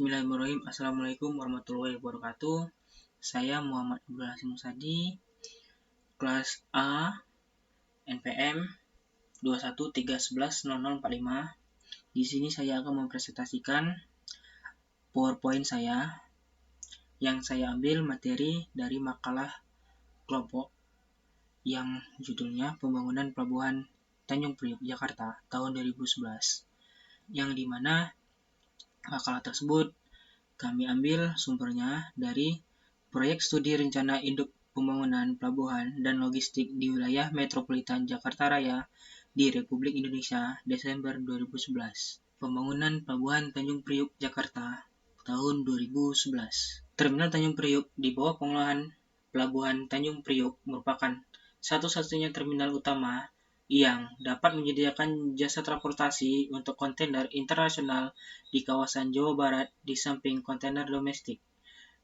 Bismillahirrahmanirrahim. Assalamualaikum warahmatullahi wabarakatuh. Saya Muhammad Abdul Hasim Sadi, kelas A, NPM 2131100045. Di sini saya akan mempresentasikan PowerPoint saya yang saya ambil materi dari makalah kelompok yang judulnya Pembangunan Pelabuhan Tanjung Priok, Jakarta tahun 2011, yang dimana makalah tersebut kami ambil sumbernya dari Proyek Studi Rencana Induk Pembangunan Pelabuhan dan Logistik di Wilayah Metropolitan Jakarta Raya di Republik Indonesia Desember 2011. Pembangunan Pelabuhan Tanjung Priok, Jakarta tahun 2011. Terminal Tanjung Priok di bawah pengelolaan Pelabuhan Tanjung Priok merupakan satu-satunya terminal utama yang dapat menyediakan jasa transportasi untuk kontainer internasional di kawasan Jawa Barat di samping kontainer domestik,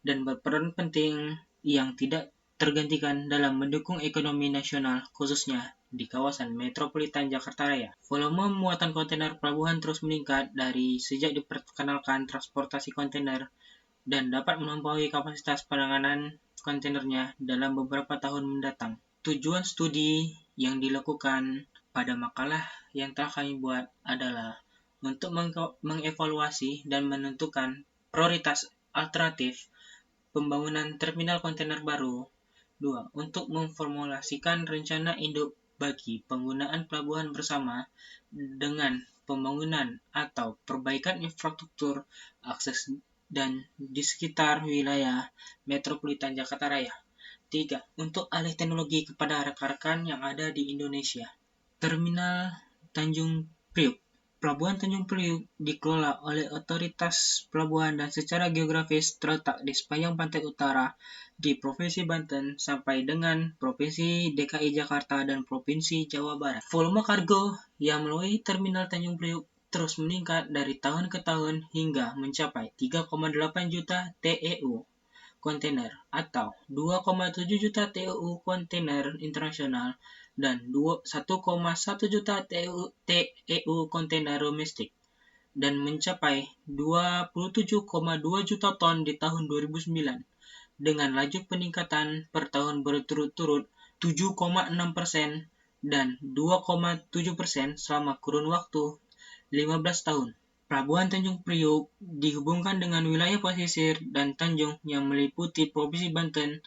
dan berperan penting yang tidak tergantikan dalam mendukung ekonomi nasional, khususnya di kawasan metropolitan Jakarta Raya. Volume muatan kontainer pelabuhan terus meningkat dari sejak diperkenalkan transportasi kontainer dan dapat melampaui kapasitas penanganan kontainernya dalam beberapa tahun mendatang. Tujuan studi yang dilakukan pada makalah yang telah kami buat adalah untuk mengevaluasi dan menentukan prioritas alternatif pembangunan terminal kontainer baru. 2. Untuk memformulasikan rencana induk bagi penggunaan pelabuhan bersama dengan pembangunan atau perbaikan infrastruktur akses dan di sekitar wilayah metropolitan Jakarta Raya. 3. Untuk alih teknologi kepada rekan-rekan yang ada di Indonesia. Terminal Tanjung Priok. Pelabuhan Tanjung Priok dikelola oleh Otoritas Pelabuhan dan secara geografis terletak di sepanjang pantai utara di Provinsi Banten sampai dengan Provinsi DKI Jakarta dan Provinsi Jawa Barat. Volume kargo yang melalui Terminal Tanjung Priok terus meningkat dari tahun ke tahun hingga mencapai 3,8 juta TEU kontainer atau 2,7 juta TEU kontainer internasional dan 1,1 juta TEU kontainer domestik, dan mencapai 27,2 juta ton di tahun 2009 dengan laju peningkatan per tahun berturut-turut 7,6% dan 2,7% selama kurun waktu 15 tahun. Pelabuhan Tanjung Priok dihubungkan dengan wilayah pesisir dan tanjung yang meliputi Provinsi Banten,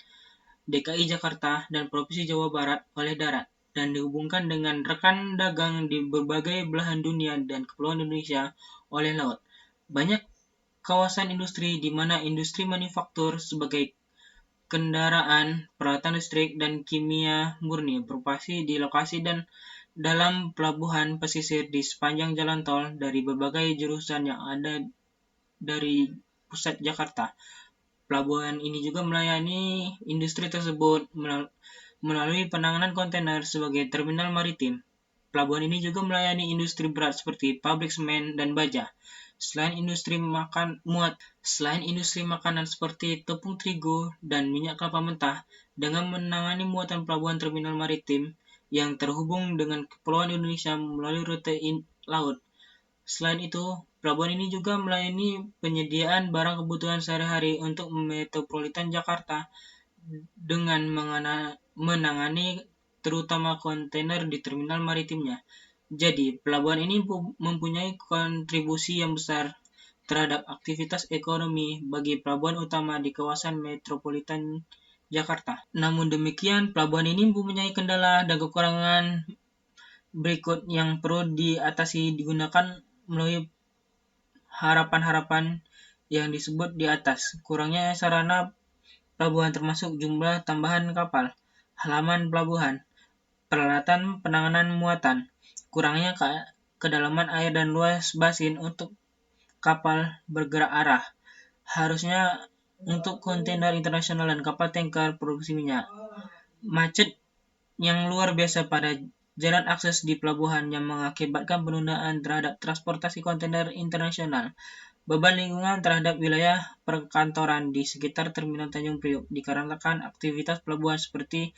DKI Jakarta, dan Provinsi Jawa Barat oleh darat, dan dihubungkan dengan rekan dagang di berbagai belahan dunia dan kepulauan Indonesia oleh laut. Banyak kawasan industri di mana industri manufaktur sebagai kendaraan, peralatan listrik, dan kimia murni beroperasi di lokasi dan dalam pelabuhan pesisir di sepanjang jalan tol dari berbagai jurusan yang ada dari pusat Jakarta. Pelabuhan ini juga melayani industri tersebut melalui penanganan kontainer sebagai terminal maritim. Pelabuhan ini juga melayani industri berat seperti pabrik semen dan baja. Selain industri makanan seperti tepung terigu dan minyak kelapa mentah, dengan menangani muatan pelabuhan terminal maritim yang terhubung dengan kepulauan Indonesia melalui rute laut. Selain itu, pelabuhan ini juga melayani penyediaan barang kebutuhan sehari-hari untuk metropolitan Jakarta dengan menangani terutama kontainer di terminal maritimnya. Jadi, pelabuhan ini mempunyai kontribusi yang besar terhadap aktivitas ekonomi bagi pelabuhan utama di kawasan metropolitan Jakarta. Namun demikian, pelabuhan ini mempunyai kendala dan kekurangan berikut yang perlu diatasi digunakan melalui harapan-harapan yang disebut di atas. Kurangnya sarana pelabuhan termasuk jumlah tambahan kapal, halaman pelabuhan, peralatan penanganan muatan, kurangnya kedalaman air dan luas basin untuk kapal bergerak arah. Harusnya untuk kontainer internasional dan kapal tanker produksi minyak. Macet yang luar biasa pada jalan akses di pelabuhan yang mengakibatkan penundaan terhadap transportasi kontainer internasional. Beban lingkungan terhadap wilayah perkantoran di sekitar Terminal Tanjung Priok dikarenakan aktivitas pelabuhan seperti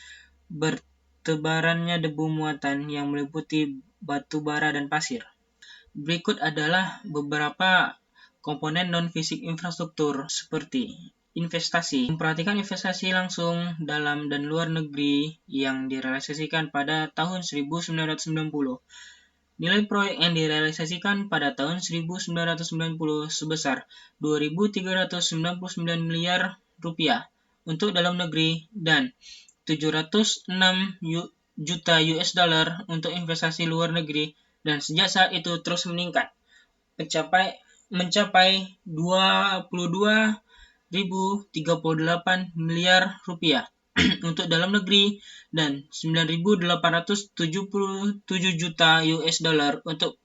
bertebarannya debu muatan yang meliputi batu bara dan pasir. Berikut adalah beberapa komponen non-fisik infrastruktur seperti investasi. Memperhatikan investasi langsung dalam dan luar negeri yang direalisasikan pada tahun 1990. Nilai proyek yang direalisasikan pada tahun 1990 sebesar 2.399 miliar rupiah untuk dalam negeri dan 706 juta US dollar untuk investasi luar negeri, dan sejak saat itu terus meningkat mencapai 22.038 miliar rupiah untuk dalam negeri dan 9.877 juta US dollar untuk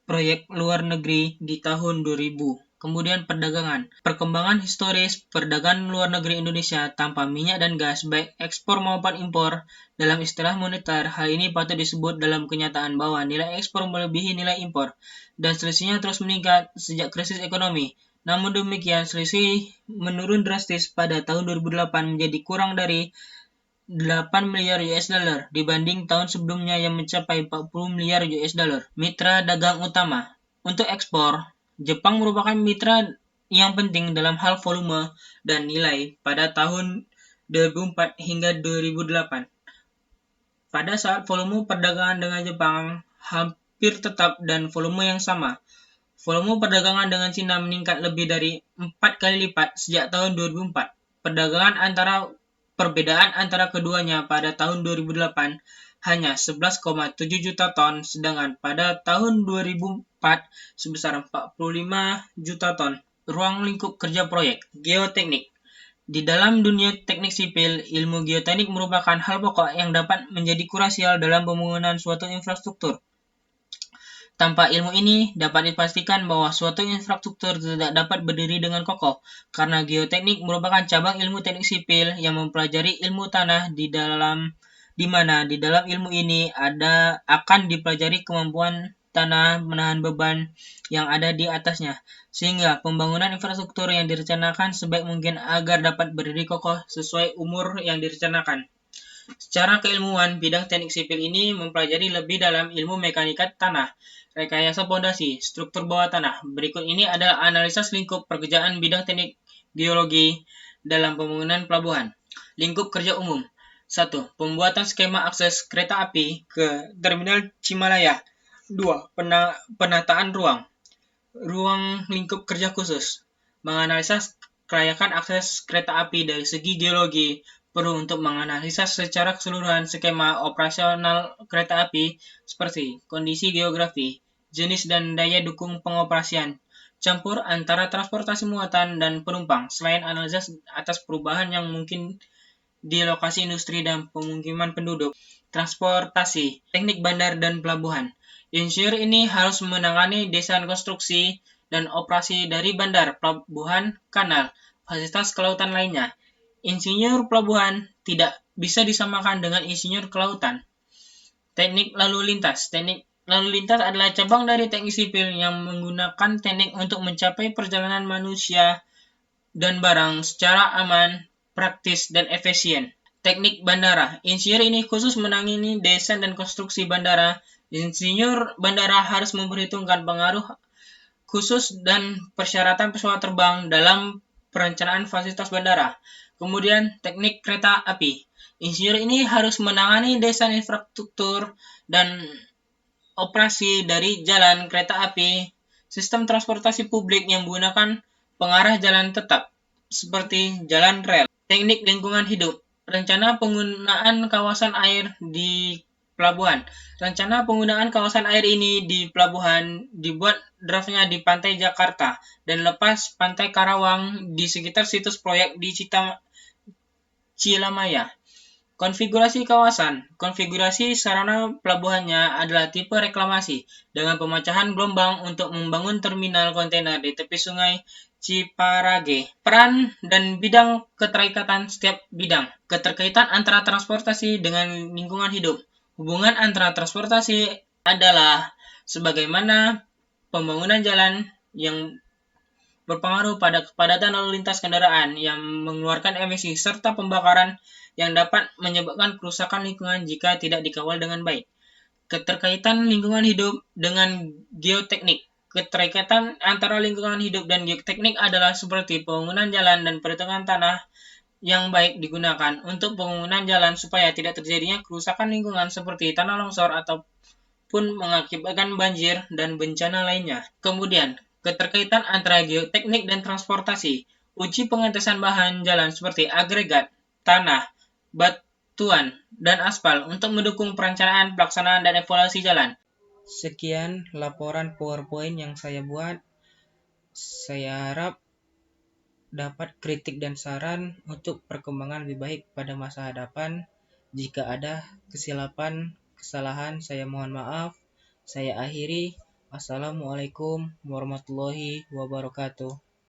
proyek luar negeri di tahun 2000. Kemudian perdagangan. Perkembangan historis perdagangan luar negeri Indonesia tanpa minyak dan gas, baik ekspor maupun impor. Dalam istilah moneter, hal ini patut disebut dalam kenyataan bahwa nilai ekspor melebihi nilai impor, dan selisihnya terus meningkat sejak krisis ekonomi. Namun demikian, selisih menurun drastis pada tahun 2008 menjadi kurang dari 8 miliar US dollar dibanding tahun sebelumnya yang mencapai 40 miliar US dollar. Mitra dagang utama. Untuk ekspor, Jepang merupakan mitra yang penting dalam hal volume dan nilai pada tahun 2004 hingga 2008. Pada saat volume perdagangan dengan Jepang hampir tetap dan volume yang sama. Volume perdagangan dengan Cina meningkat lebih dari 4 kali lipat sejak tahun 2004. Perbedaan antara keduanya pada tahun 2008 hanya 11,7 juta ton, sedangkan pada tahun 2004 sebesar 45 juta ton. Ruang lingkup kerja proyek. Geoteknik. Di dalam dunia teknik sipil, ilmu geoteknik merupakan hal pokok yang dapat menjadi krusial dalam pembangunan suatu infrastruktur. Tanpa ilmu ini, dapat dipastikan bahwa suatu infrastruktur tidak dapat berdiri dengan kokoh, karena geoteknik merupakan cabang ilmu teknik sipil yang mempelajari ilmu tanah di mana di dalam ilmu ini akan dipelajari kemampuan tanah menahan beban yang ada di atasnya, sehingga pembangunan infrastruktur yang direncanakan sebaik mungkin agar dapat berdiri kokoh sesuai umur yang direncanakan. Secara keilmuan, bidang teknik sipil ini mempelajari lebih dalam ilmu mekanika tanah, rekayasa pondasi, struktur bawah tanah. Berikut ini adalah analisis lingkup pekerjaan bidang teknik geologi dalam pembangunan pelabuhan. Lingkup kerja umum. 1. Pembuatan skema akses kereta api ke Terminal Cimalaya. 2. Penataan ruang. Ruang lingkup kerja khusus. Menganalisa kelayakan akses kereta api dari segi geologi. Perlu untuk menganalisa secara keseluruhan skema operasional kereta api seperti kondisi geografi, jenis dan daya dukung pengoperasian, campur antara transportasi muatan dan penumpang, selain analisis atas perubahan yang mungkin di lokasi industri dan pemukiman penduduk. Transportasi, teknik bandar dan pelabuhan. Insinyur ini harus menangani desain konstruksi dan operasi dari bandar, pelabuhan, kanal, fasilitas kelautan lainnya. Insinyur pelabuhan tidak bisa disamakan dengan insinyur kelautan. Teknik lalu lintas. Teknik lalu lintas adalah cabang dari teknik sipil yang menggunakan teknik untuk mencapai perjalanan manusia dan barang secara aman, praktis, dan efisien. Teknik bandara. Insinyur ini khusus menangani desain dan konstruksi bandara. Insinyur bandara harus memperhitungkan pengaruh khusus dan persyaratan pesawat terbang dalam perencanaan fasilitas bandara. Kemudian, teknik kereta api. Insinyur ini harus menangani desain infrastruktur dan operasi dari jalan kereta api, sistem transportasi publik yang menggunakan pengarah jalan tetap, seperti jalan rel. Teknik lingkungan hidup. Rencana penggunaan kawasan air di pelabuhan. Rencana penggunaan kawasan air ini di pelabuhan dibuat draftnya di pantai Jakarta dan lepas pantai Karawang di sekitar situs proyek di Cilamaya. Konfigurasi kawasan. Konfigurasi sarana pelabuhannya adalah tipe reklamasi dengan pemecahan gelombang untuk membangun terminal kontainer di tepi sungai Ciparage. Peran dan bidang keterikatan setiap bidang. Keterkaitan antara transportasi dengan lingkungan hidup. Hubungan antara transportasi adalah sebagaimana pembangunan jalan yang berpengaruh pada kepadatan lalu lintas kendaraan yang mengeluarkan emisi serta pembakaran yang dapat menyebabkan kerusakan lingkungan jika tidak dikawal dengan baik. Keterkaitan lingkungan hidup dengan geoteknik. Keterkaitan antara lingkungan hidup dan geoteknik adalah seperti pembangunan jalan dan perhitungan tanah yang baik digunakan untuk pembangunan jalan supaya tidak terjadinya kerusakan lingkungan seperti tanah longsor ataupun mengakibatkan banjir dan bencana lainnya. Kemudian, keterkaitan antara geoteknik dan transportasi. Uji pengetesan bahan jalan seperti agregat, tanah, batuan, dan aspal untuk mendukung perencanaan, pelaksanaan, dan evaluasi jalan. Sekian laporan PowerPoint yang saya buat. Saya harap dapat kritik dan saran untuk perkembangan lebih baik pada masa hadapan. Jika ada kesalahan, saya mohon maaf. Saya akhiri. Wassalamualaikum warahmatullahi wabarakatuh.